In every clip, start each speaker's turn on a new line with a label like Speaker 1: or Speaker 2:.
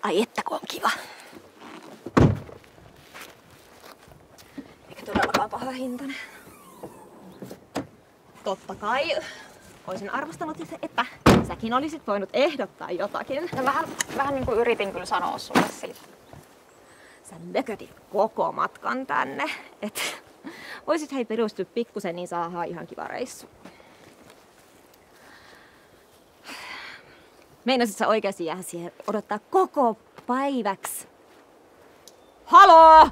Speaker 1: Ai että kun on kiva. Eikä todellakaan paha hintainen. Totta kai. Olisin arvostanut itse, että säkin olisit voinut ehdottaa jotakin.
Speaker 2: No vähän niin kuin yritin kyllä sanoa sulle siitä.
Speaker 1: Sä nökötit koko matkan tänne. Et voisit hei perustua pikkusen, niin saadaan ihan kiva reissu. Meinasit sä oikeasti jäädä siihen odottaa koko päiväksi? Haloo!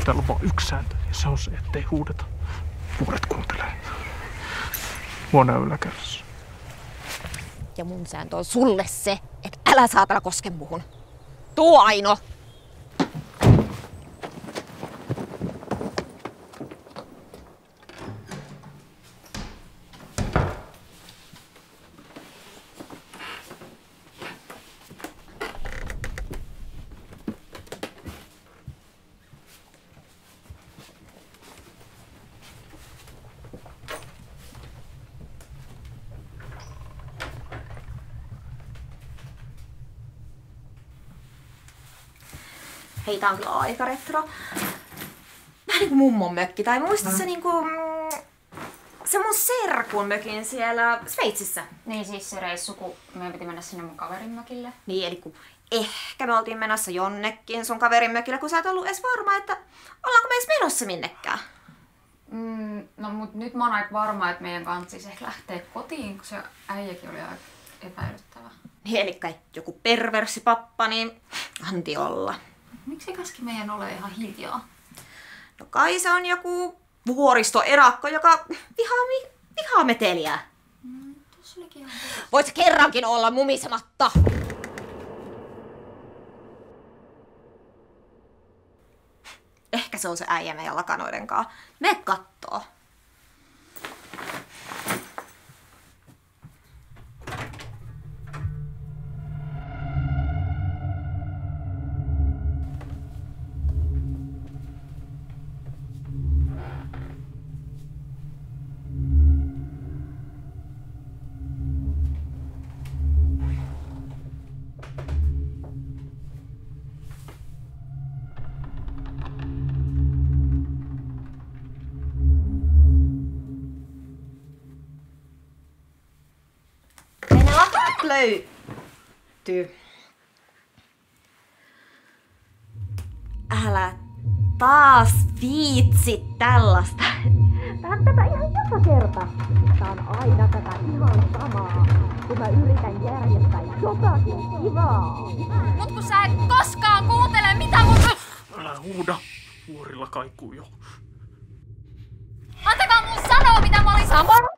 Speaker 3: Täällä on vaan yksi sääntö, ja se on se, ettei huudeta. Vuoret kuuntelee. Huoneen yläkerrassa.
Speaker 1: Ja mun sääntö on sulle se, että älä saatana koske muhun. Tuu Aino! Hei, tää on kyllä aika retro. Vähän niinku mummon mökki. Tai muistat se niinku... se mun serkun mökin siellä Sveitsissä.
Speaker 2: Niin siis se reissu, kun meidän piti mennä sinne mun kaverin mökille.
Speaker 1: Niin, eli kun ehkä me oltiin menossa jonnekin sun kaverin mökille, kun sä et ollut edes varma, että ollaanko me edes menossa minnekään.
Speaker 2: No mut nyt mä oon aika varma, että meidän kansis ehkä lähtee kotiin, kun se äijäkin oli aika epäilyttävä.
Speaker 1: Niin, elikkä joku perversi pappa, niin anti olla.
Speaker 2: Miksi käski meidän ole ihan hiljaa?
Speaker 1: No kai se on joku vuoristoerakko, joka vihaa meteliä.
Speaker 2: Tossa olikin ihan...
Speaker 1: Voit sä kerrankin olla mumisematta? Ehkä se on se äijä meidän lakanoidenkaan. Mene kattoo. Löytyy. Älä taas viitsi tällaista. Tää on tätä ihan joka kerta. Tää on aina tätä ihan samaa, kun mä yritän järjestää jotakin kivaa.
Speaker 2: Mut kun sä et koskaan kuuntele mitä mun...
Speaker 3: Älä huuda. Vuorilla kaikuu jo.
Speaker 2: Antakaa mun sanoa mitä mä olin sanonut!